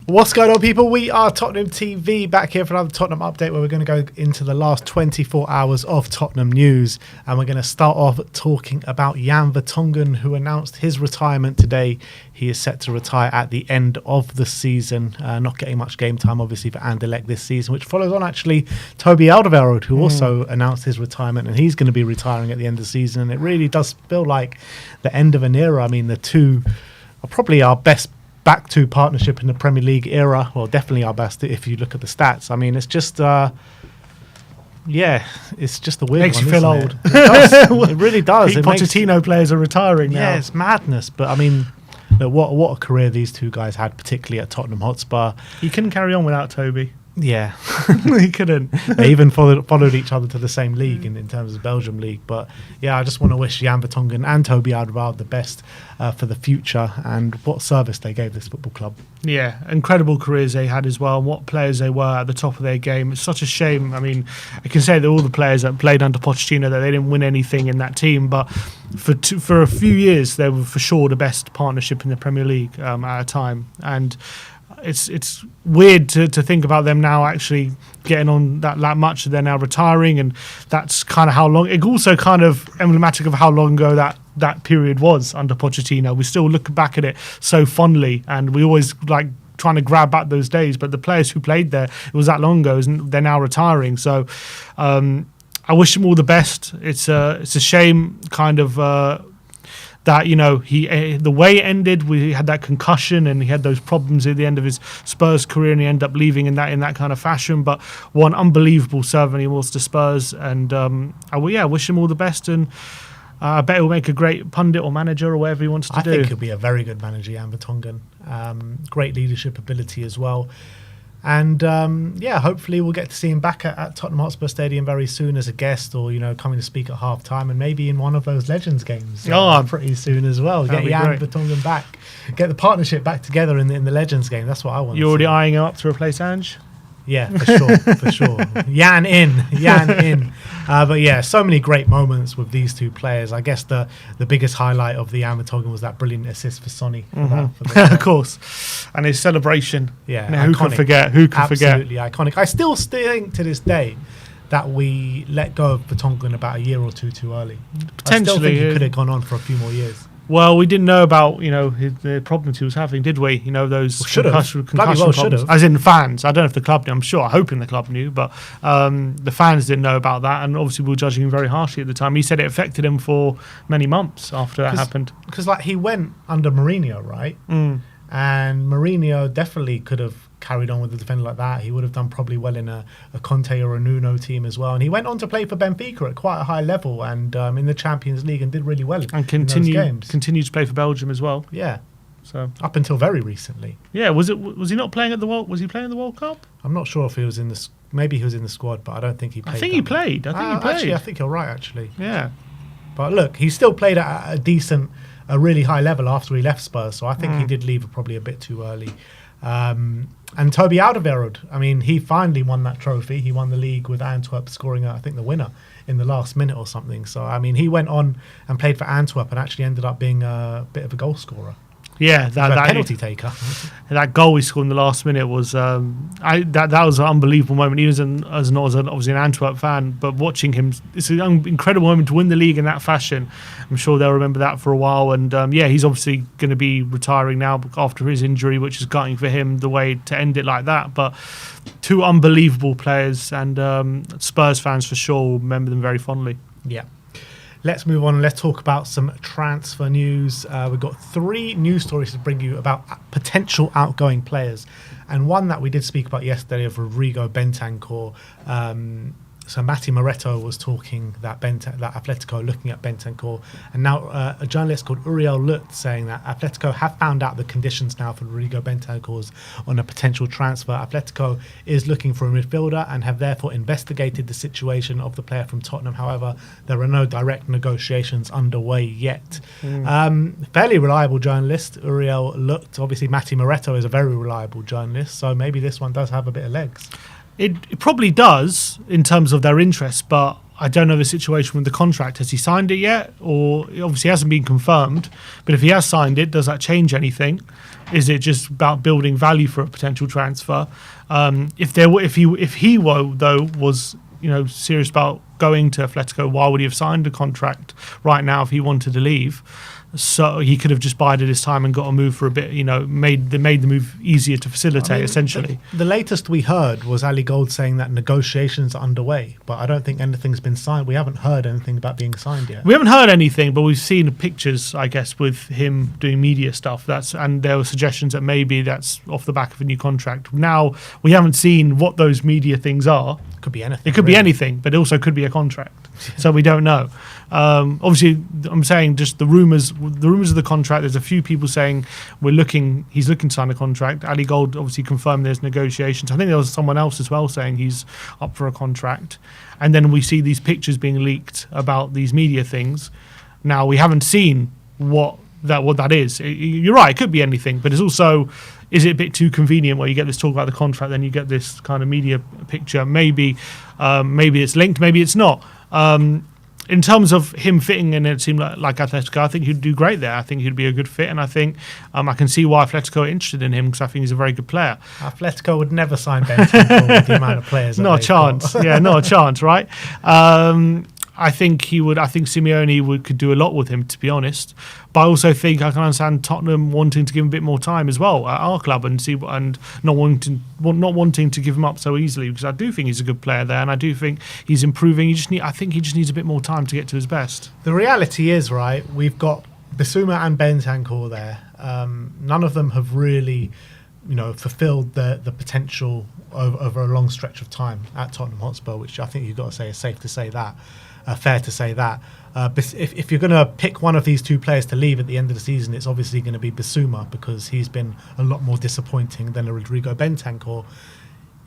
What's going on, people? We are Tottenham TV, back here for another Tottenham update where we're going to go into the last 24 hours of Tottenham news. And we're going to start off talking about Jan Vertonghen, who announced his retirement today. He is set to retire at the end of the season, not getting much game time, obviously, for Anderlecht this season, which follows on, actually, Toby Alderweireld, who also announced his retirement, and he's going to be retiring at the end of the season. And it really does feel like the end of an era. I mean, the two are probably our best back to partnership in the Premier League era. Well, definitely our best if you look at the stats. I mean, it's just it's just a weird Makes one, you feel old. It does. It really does. Pochettino players are retiring now. Yeah, it's madness. But I mean, look, what a career these two guys had, particularly at Tottenham Hotspur. He couldn't carry on without Toby. Yeah, He couldn't. they even followed each other to the same league in terms of Belgium league. But yeah, I just want to wish Jan Vertonghen and Toby Alderweireld the best for the future, and what service they gave this football club. Yeah, incredible careers they had as well. What players they were at the top of their game. It's such a shame. I mean, I can say that all the players that played under Pochettino, that they didn't win anything in that team, but for a few years they were for sure the best partnership in the Premier League at a time. And it's weird to think about them now actually getting on that much. They're now retiring, and that's kind of how long. It's also kind of emblematic of how long ago that period was under Pochettino. We still look back at it so fondly, and we always like trying to grab back those days. But the players who played there, it was that long ago, and they're now retiring. So I wish them all the best. It's a shame, kind of. That, you know, the way it ended, we had that concussion and he had those problems at the end of his Spurs career, and he ended up leaving in that kind of fashion. But what an unbelievable servant he was to Spurs, and I wish him all the best, and I bet he'll make a great pundit or manager or whatever he wants to do. I think he'll be a very good manager, Jan Vertonghen. Great leadership ability as well. And hopefully we'll get to see him back at Tottenham Hotspur Stadium very soon as a guest, or coming to speak at half time, and maybe in one of those Legends games pretty soon as well. Get Jan Vertonghen back, get the partnership back together in the Legends game. That's what I want. You're already eyeing him up to replace Ange? Yeah, for sure. Jan in. But yeah, so many great moments with these two players. I guess the biggest highlight of the Jan Vertonghen was that brilliant assist for Sonny. Of course. And his celebration. Yeah, who can forget? Absolutely iconic. I still think to this day that we let go of Vertonghen about a year or two too early. Potentially. I still think he could have gone on for a few more years. Well, we didn't know about the problems he was having, did we? Those concussion problems. As in fans. I don't know if the club knew. I'm hoping the club knew, but the fans didn't know about that, and obviously we were judging him very harshly at the time. He said it affected him for many months after that happened. Because he went under Mourinho, right? And Mourinho definitely could have carried on with a defender like that. He would have done probably well in a Conte or a Nuno team as well. And he went on to play for Benfica at quite a high level, and in the Champions League, and did really well. And continued to play for Belgium as well. Yeah. So up until very recently. Yeah. Was he not playing at the World? Was he playing in the World Cup? I'm not sure if he was in the. Maybe he was in the squad, but I don't think he played. I think he played. Actually, I think you're right. Actually. Yeah. But look, he still played at a really high level after he left Spurs. So I think he did leave probably a bit too early. And Toby Alderweireld, I mean, he finally won that trophy. He won the league with Antwerp, scoring, I think, the winner in the last minute or something. So, I mean, he went on and played for Antwerp and actually ended up being a bit of a goal scorer. Yeah, that penalty taker. That goal he scored in the last minute was that was an unbelievable moment. Even as obviously an Antwerp fan, but watching him, it's an incredible moment to win the league in that fashion. I'm sure they'll remember that for a while. And he's obviously going to be retiring now after his injury, which is gutting for him, the way to end it like that. But two unbelievable players, and Spurs fans for sure will remember them very fondly. Yeah. Let's move on and let's talk about some transfer news. We've got 3 news stories to bring you about potential outgoing players. And one that we did speak about yesterday of Rodrigo Bentancur. So Matti Moretto was talking that Atletico looking at Bentancur, and now a journalist called Uriel Lutz saying that Atletico have found out the conditions now for Rodrigo Bentancur on a potential transfer. Atletico is looking for a midfielder and have therefore investigated the situation of the player from Tottenham. However, there are no direct negotiations underway yet. Fairly reliable journalist, Uriel Lutz. Obviously, Matti Moretto is a very reliable journalist, so maybe this one does have a bit of legs. It probably does in terms of their interest, but I don't know the situation with the contract. Has he signed it yet? Or it obviously hasn't been confirmed. But if he has signed it, does that change anything? Is it just about building value for a potential transfer? If he was serious about going to Atletico, why would he have signed a contract right now if he wanted to leave? So he could have just bided his time and got a move for a bit, made the move easier to facilitate, essentially. The latest we heard was Ali Gold saying that negotiations are underway, but I don't think anything's been signed. We haven't heard anything about being signed yet. We haven't heard anything, but we've seen pictures, I guess, with him doing media stuff. And there were suggestions that maybe that's off the back of a new contract. Now, we haven't seen what those media things are. Could be anything. It could be anything, but it also could be a contract. So we don't know. Obviously, I'm saying just the rumours of the contract. There's a few people saying he's looking to sign a contract. Ali Gold obviously confirmed there's negotiations. I think there was someone else as well saying he's up for a contract. And then we see these pictures being leaked about these media things. Now, we haven't seen what that is. You're right, it could be anything, but it's also, is it a bit too convenient where you get this talk about the contract, then you get this kind of media picture? Maybe it's linked, maybe it's not. In terms of him fitting in, it seemed like Atletico, I think he'd do great there. I think he'd be a good fit, and I think I can see why Atletico are interested in him, because I think he's a very good player. Atletico would never sign Bentancur with the amount of players. Not a chance. Yeah, not a chance, right? I think he would. I think Simeone could do a lot with him, to be honest. But I also think I can understand Tottenham wanting to give him a bit more time as well at our club and not wanting to give him up so easily, because I do think he's a good player there, and I do think he's improving. I think he just needs a bit more time to get to his best. The reality is, right, we've got Bissouma and Bentancur there. None of them have really, fulfilled the potential over a long stretch of time at Tottenham Hotspur, which I think you've got to say is safe to say that. Fair to say that. If you're going to pick one of these two players to leave at the end of the season, it's obviously going to be Bissouma, because he's been a lot more disappointing than a Rodrigo Bentancur.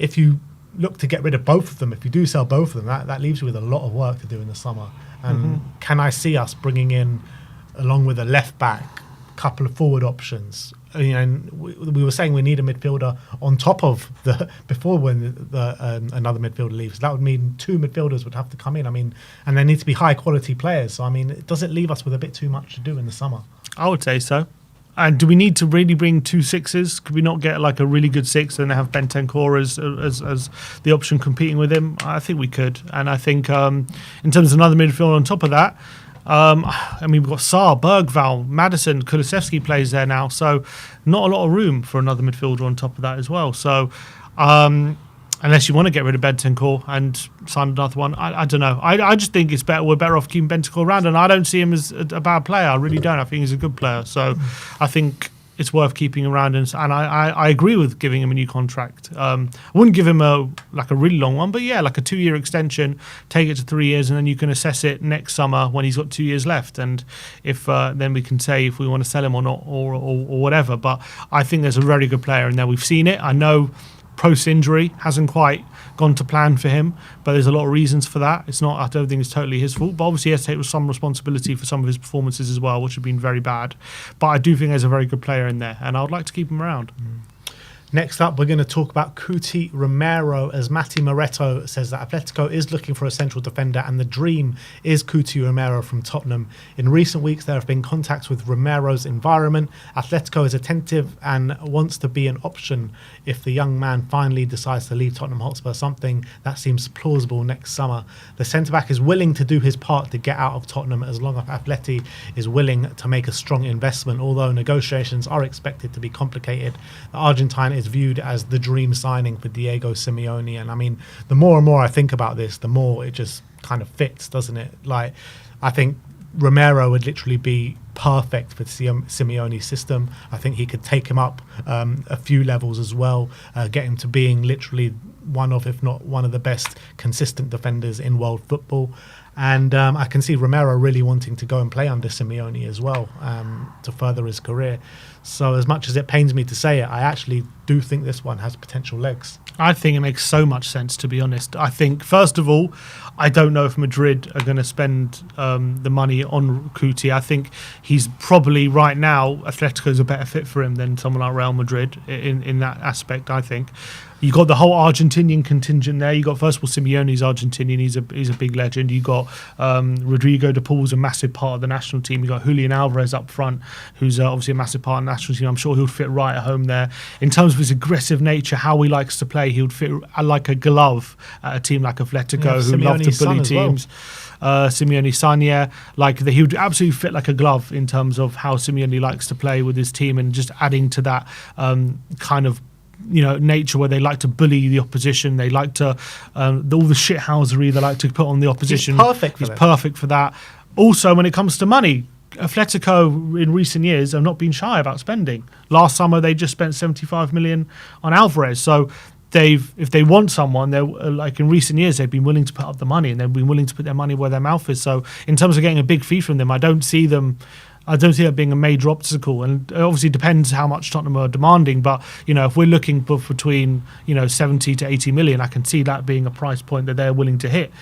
If you look to get rid of both of them, if you do sell both of them, that leaves you with a lot of work to do in the summer. And can I see us bringing in, along with a left back, couple of forward options? And we were saying we need a midfielder on top of before when another midfielder leaves. That would mean two midfielders would have to come in. And they need to be high quality players. So does it leave us with a bit too much to do in the summer? I would say so. And do we need to really bring 2 sixes? Could we not get like a really good six and have Bentancur as the option competing with him? I think we could. And I think in terms of another midfielder on top of that, we've got Sarr, Bergvall, Maddison, Kulusevski plays there now, so not a lot of room for another midfielder on top of that as well. So unless you want to get rid of Bentancur and sign another one, I don't know. I just think it's better. We're better off keeping Bentancur around, and I don't see him as a bad player. I really don't. I think he's a good player. So I think it's worth keeping around, and I agree with giving him a new contract. I wouldn't give him a really long one, but yeah, like a 2-year extension, take it to 3 years, and then you can assess it next summer when he's got 2 years left, and if then we can say if we want to sell him or not, or whatever. But I think there's a very good player in there. We've seen it. I know post-injury hasn't quite gone to plan for him, but there's a lot of reasons for that. I don't think it's totally his fault, but obviously he has to take some responsibility for some of his performances as well, which have been very bad. But I do think there's a very good player in there, and I would like to keep him around. Next up, we're going to talk about Cuti Romero, as Matti Moretto says that Atletico is looking for a central defender, and the dream is Cuti Romero from Tottenham. In recent weeks, there have been contacts with Romero's environment. Atletico is attentive and wants to be an option if the young man finally decides to leave Tottenham Hotspur, something that seems plausible next summer. The centre-back is willing to do his part to get out of Tottenham as long as Atleti is willing to make a strong investment, although negotiations are expected to be complicated. The Argentine is viewed as the dream signing for Diego Simeone, and the more and more I think about this, the more it just kind of fits, doesn't it? Like, I think Romero would literally be perfect for Simeone's system. I think he could take him up a few levels as well, get him to being literally one of, if not one of the best consistent defenders in world football. And I can see Romero really wanting to go and play under Simeone as well, to further his career. So as much as it pains me to say it, I actually do think this one has potential legs. I think it makes so much sense, to be honest. I think, first of all, I don't know if Madrid are going to spend the money on Cuti. I think he's probably, right now, Atletico's a better fit for him than someone like Real Madrid in that aspect, I think. You got the whole Argentinian contingent there. You got, first of all, Simeone's Argentinian. He's a big legend. You got Rodrigo de Paul's a massive part of the national team. You got Julian Alvarez up front, who's obviously a massive part of the national team. I'm sure he'll fit right at home there. In terms of his aggressive nature, how he likes to play, he would fit like a glove at a team like Atletico, who love to bully teams. Simeone's son, yeah, he would absolutely fit like a glove in terms of how Simeone likes to play with his team, and just adding to that kind of nature where they like to bully the opposition. They like to all the shithousery they like to put on the opposition. He's perfect for that. Also, when it comes to money, Atletico in recent years have not been shy about spending. Last summer they just spent 75 million on Alvarez. So if they want someone, they're like in recent years they've been willing to put up the money, and they've been willing to put their money where their mouth is. So in terms of getting a big fee from them, I don't see that being a major obstacle. And it obviously depends how much Tottenham are demanding. But if we're looking between 70 to 80 million, I can see that being a price point that they're willing to hit.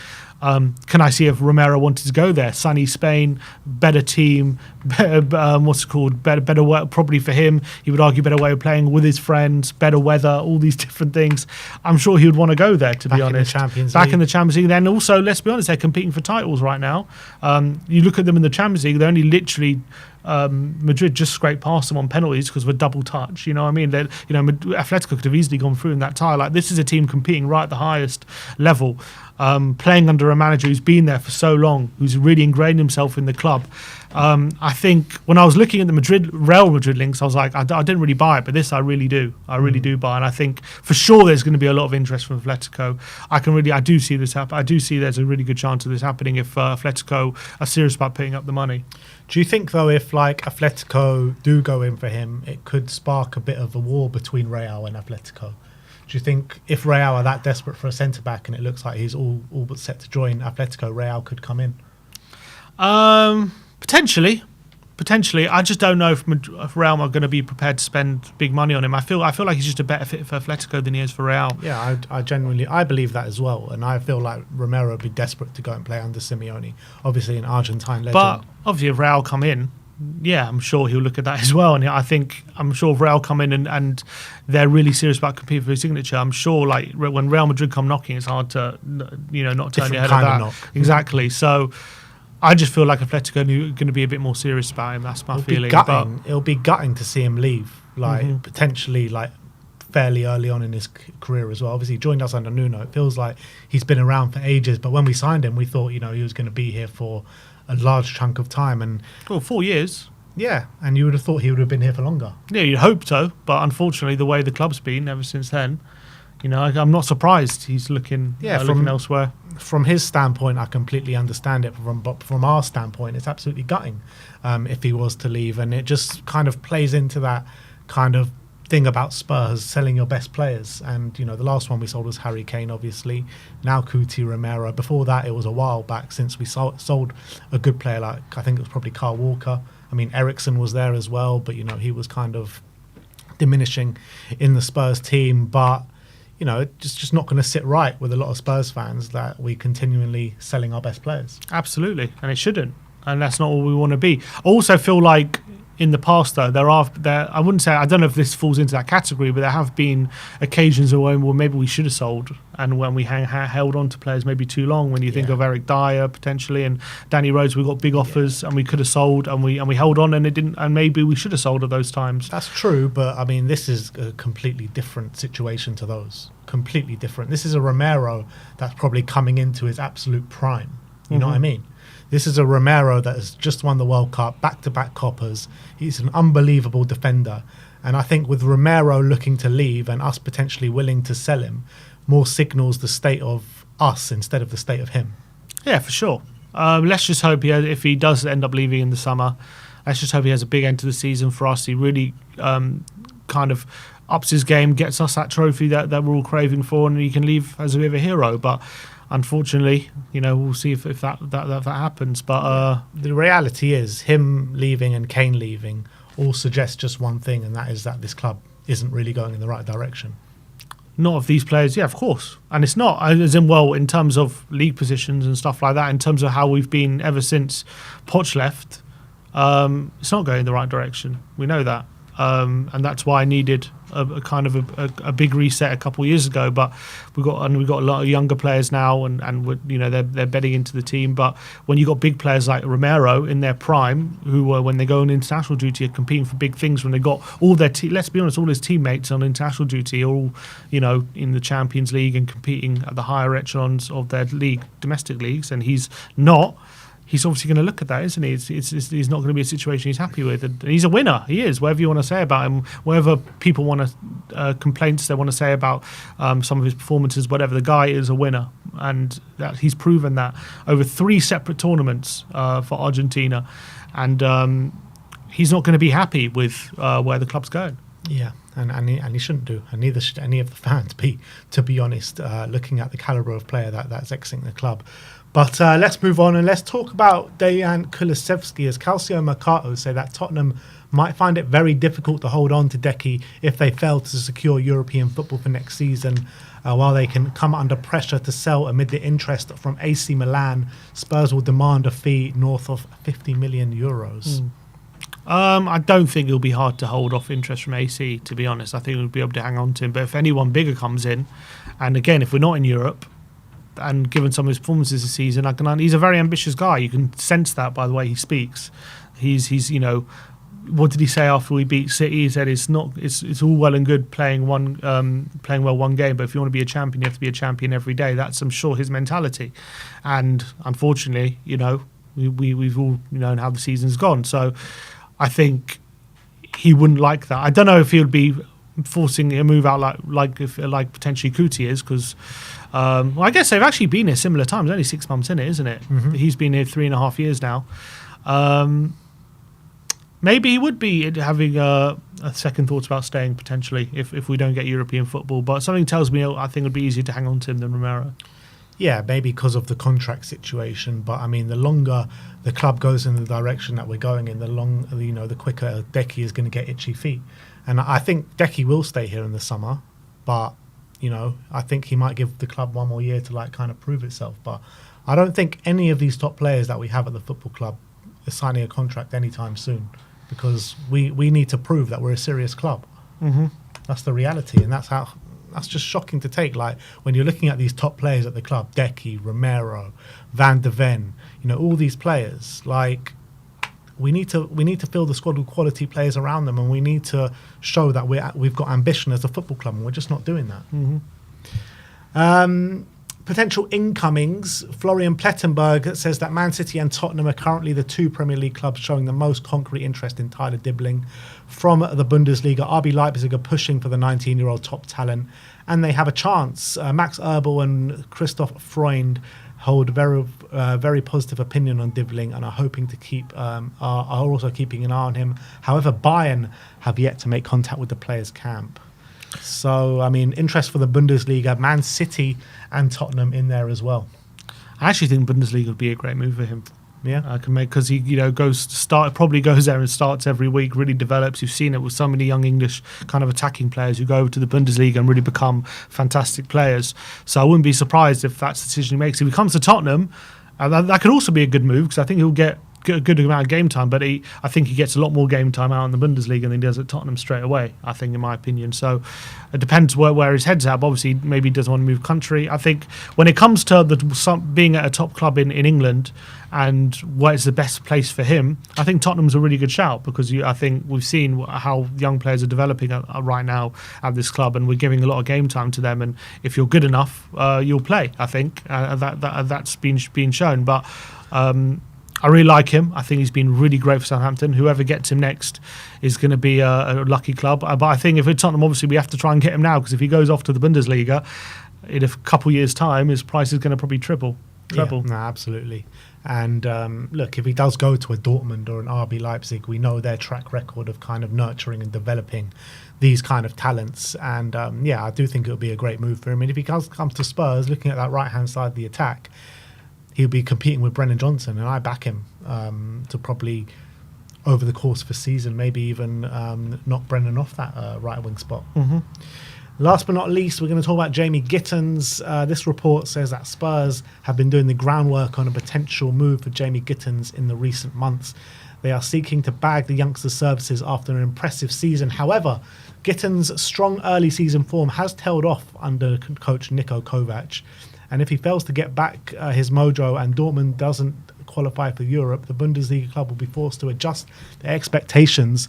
Can I see if Romero wanted to go there? Sunny Spain, better team, better work probably for him. He would argue better way of playing with his friends, better weather, all these different things. I'm sure he would want to go there, to be honest. Back in the Champions League. Then also, let's be honest, they're competing for titles right now. You look at them in the Champions League, they're only literally Madrid just scraped past them on penalties because of a double touch. You know what I mean? Atletico could have easily gone through in that tie. Like, this is a team competing right at the highest level, playing under a manager who's been there for so long, who's really ingrained himself in the club. I think when I was looking at the Real Madrid links, I was like, I didn't really buy it, but this I really do. I really do buy, and I think for sure there's going to be a lot of interest from Atletico. I do see this happen. I do see there's a really good chance of this happening if Atletico are serious about putting up the money. Do you think, though, if Atletico do go in for him, it could spark a bit of a war between Real and Atletico? Do you think if Real are that desperate for a centre-back and it looks like he's all but set to join Atletico, Real could come in? Potentially. I just don't know if Real are going to be prepared to spend big money on him. I feel like he's just a better fit for Atletico than he is for Real. Yeah, I believe that as well. And I feel like Romero would be desperate to go and play under Simeone, obviously an Argentine legend. But obviously if Real come in, yeah, I'm sure he'll look at that as well. And I'm sure if Real come in and they're really serious about competing for his signature, I'm sure like when Real Madrid come knocking, it's hard to not turn your head at that. Knock. Exactly. So I just feel like Atletico are going to be a bit more serious about him. That's my feeling. It'll be gutting to see him leave, potentially fairly early on in his career as well. Obviously, he joined us under Nuno. It feels like he's been around for ages, but when we signed him, we thought he was going to be here for a large chunk of time. And 4 years. Yeah, and you would have thought he would have been here for longer. Yeah, you'd hope so, but unfortunately, the way the club's been ever since then, I'm not surprised he's looking elsewhere. From his standpoint, I completely understand it. But from our standpoint, it's absolutely gutting if he was to leave. And it just kind of plays into that kind of thing about Spurs selling your best players. And, the last one we sold was Harry Kane, obviously. Now Cuti, Romero. Before that, it was a while back since we sold a good player like, I think it was probably Kyle Walker. I mean, Ericsson was there as well, but, he was kind of diminishing in the Spurs team. But it's just not going to sit right with a lot of Spurs fans that we continually selling our best players. Absolutely, and it shouldn't, and that's not what we want to be. I also feel like in the past, though, I wouldn't say, I don't know if this falls into that category, but there have been occasions where maybe we should have sold, and when we held on to players maybe too long. When you think of Eric Dyer potentially and Danny Rose, we got big offers and we could have sold, and we held on, and it didn't, and maybe we should have sold at those times. That's true, but I mean, this is a completely different situation to those. Completely different. This is a Romero that's probably coming into his absolute prime. You know what I mean? This is a Romero that has just won the World Cup, back-to-back coppers. He's an unbelievable defender. And I think with Romero looking to leave and us potentially willing to sell him, more signals the state of us instead of the state of him. Yeah, for sure. Let's just hope if he does end up leaving in the summer, let's just hope he has a big end to the season for us. He really kind of ups his game, gets us that trophy that we're all craving for, and he can leave as a bit of a hero. But unfortunately, we'll see if that happens. But the reality is, him leaving and Kane leaving all suggest just one thing, and that is that this club isn't really going in the right direction. Not of these players, yeah, of course. And it's not, as in terms of league positions and stuff like that, in terms of how we've been ever since Poch left, it's not going in the right direction. We know that. And that's why I needed a kind of a big reset a couple of years ago, but we've got a lot of younger players now, and they're bedding into the team. But when you got big players like Romero in their prime, who when they go on international duty are competing for big things, when they got all their let's be honest, all his teammates on international duty, all in the Champions League and competing at the higher echelons of their league, domestic leagues, and he's not. He's obviously going to look at that, isn't he? He's not going to be a situation he's happy with. And he's a winner. He is. Whatever you want to say about him, whatever people want to complaints they want to say about some of his performances, whatever, the guy is a winner, and that he's proven that over 3 separate tournaments for Argentina, and he's not going to be happy with where the club's going. Yeah, and he shouldn't do, and neither should any of the fans be, to be honest, looking at the calibre of player that's exiting the club. But let's move on and let's talk about Dejan Kulusevski, as Calcio Mercato say that Tottenham might find it very difficult to hold on to Deki if they fail to secure European football for next season, while they can come under pressure to sell amid the interest from AC Milan. Spurs will demand a fee north of 50 million euros. I don't think it'll be hard to hold off interest from AC, to be honest. I think we'll be able to hang on to him. But if anyone bigger comes in, and again, if we're not in Europe, and given some of his performances this season, he's a very ambitious guy. You can sense that by the way he speaks. He's what did he say after we beat City? He said it's all well and good playing well one game, but if you want to be a champion, you have to be a champion every day. That's, I'm sure, his mentality. And unfortunately, we've all known how the season's gone. So I think he wouldn't like that. I don't know if he would be forcing a move out like potentially Kuti is, because I guess they've actually been here similar times. Only 6 months in it, isn't it? Mm-hmm. He's been here 3.5 years now. Maybe he would be having a second thoughts about staying potentially if we don't get European football. But something tells me I think it would be easier to hang on to him than Romero. Yeah, maybe because of the contract situation. But I mean, the longer the club goes in the direction that we're going in, the quicker Deki is going to get itchy feet. And I think Deki will stay here in the summer, but I think he might give the club one more year to kind of prove itself. But I don't think any of these top players that we have at the football club is signing a contract anytime soon, because we need to prove that we're a serious club. Mm-hmm. That's the reality, and that's just shocking to take. Like when you're looking at these top players at the club, Deki, Romero, Van de Ven, all these players, like. We need to fill the squad with quality players around them, and we need to show that we've got ambition as a football club, and we're just not doing that. Mm-hmm. Potential incomings. Florian Plettenberg says that Man City and Tottenham are currently the 2 Premier League clubs showing the most concrete interest in Tyler Dibling. From the Bundesliga, RB Leipzig are pushing for the 19-year-old top talent, and they have a chance. Max Erbel and Christoph Freund hold very positive opinion on Dibling and are hoping to are also keeping an eye on him. However, Bayern have yet to make contact with the players' camp. So, I mean, interest for the Bundesliga, Man City and Tottenham in there as well. I actually think Bundesliga would be a great move for him. Yeah, I can make, because he probably goes there and starts every week, really develops. You've seen it with so many young English kind of attacking players who go over to the Bundesliga and really become fantastic players. So I wouldn't be surprised if that's the decision he makes. If he comes to Tottenham, that could also be a good move, because I think he'll get a good amount of game time, but I think he gets a lot more game time out in the Bundesliga than he does at Tottenham straight away, I think, in my opinion. So it depends where his head's at. But obviously, maybe he doesn't want to move country. I think when it comes to being at a top club in England and what is the best place for him, I think Tottenham's a really good shout, because I think we've seen how young players are developing right now at this club, and we're giving a lot of game time to them. And if you're good enough, you'll play. I think that's been shown. But I really like him. I think he's been really great for Southampton. Whoever gets him next is going to be a lucky club. But I think if it's Tottenham, obviously we have to try and get him now, because if he goes off to the Bundesliga in a couple years' time, his price is going to probably treble. Yeah, no, absolutely. And look, if he does go to a Dortmund or an RB Leipzig, we know their track record of kind of nurturing and developing these kind of talents. And I do think it would be a great move for him. And if he comes to Spurs, looking at that right-hand side of the attack, he'll be competing with Brennan Johnson, and I back him to probably, over the course of a season, maybe even knock Brennan off that right wing spot. Mm-hmm. Last but not least, we're going to talk about Jamie Gittens. This report says that Spurs have been doing the groundwork on a potential move for Jamie Gittens in the recent months. They are seeking to bag the youngster's services after an impressive season. However, Gittens' strong early season form has tailed off under coach Niko Kovac, and if he fails to get back his mojo and Dortmund doesn't qualify for Europe, the Bundesliga club will be forced to adjust their expectations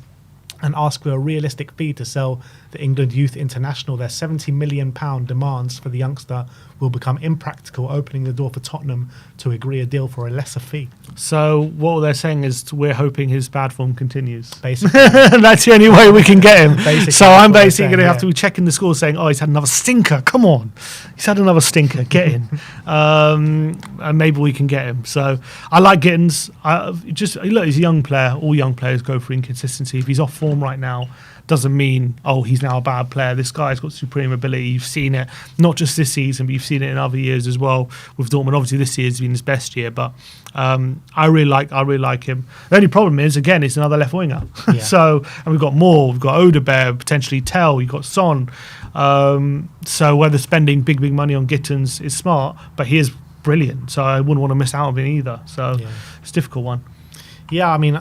and ask for a realistic fee to sell the England Youth International. Their £70 million demands for the youngster will become impractical, opening the door for Tottenham to agree a deal for a lesser fee. So what they're saying is we're hoping his bad form continues. Basically. That's the only way we can get him. Basically, so I'm basically going to have yeah. to be checking the score saying, oh, he's had another stinker. Come on. He's had another stinker. Get in. And maybe we can get him. So I like Gittens. Look, he's a young player. All young players go for inconsistency. If he's off form right now, doesn't mean, oh, he's now a bad player. This guy's got supreme ability. You've seen it, not just this season, but you've seen it in other years as well with Dortmund. Obviously, this year's been his best year, but I really like him. The only problem is, again, it's another left winger. Yeah. So, and we've got more. We've got Odebear, potentially Tell. You've got Son. So whether spending big money on Gittens is smart, but he is brilliant. So I wouldn't want to miss out on him either. So it's a difficult one. Yeah, I mean,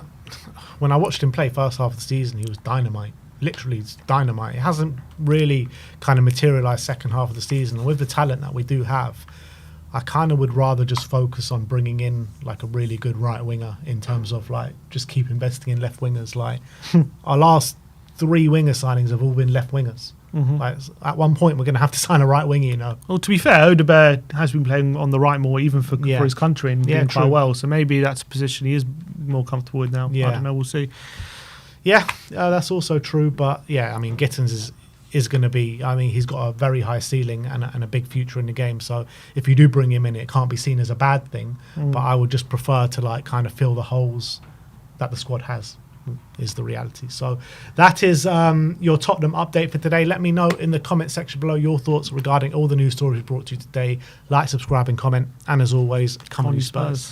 when I watched him play first half of the season, he was dynamite. Literally dynamite. It hasn't really kind of materialised second half of the season. And with the talent that we do have, I kind of would rather just focus on bringing in like a really good right winger in terms of like just keep investing in left wingers. Like our last 3 winger signings have all been left wingers. Mm-hmm. Like at one point we're going to have to sign a right winger, you know. Well, to be fair, Odebear has been playing on the right more, even for his country, and doing quite well. So maybe that's a position he is more comfortable with now. Yeah. I don't know. We'll see. Yeah, that's also true. But yeah, I mean, Gittens is going to be. I mean, he's got a very high ceiling and a big future in the game. So if you do bring him in, it can't be seen as a bad thing. But I would just prefer to like kind of fill the holes that the squad has. Is the reality. So that is your Tottenham update for today. Let me know in the comment section below your thoughts regarding all the news stories brought to you today. Like, subscribe and comment, and as always, come on you Spurs.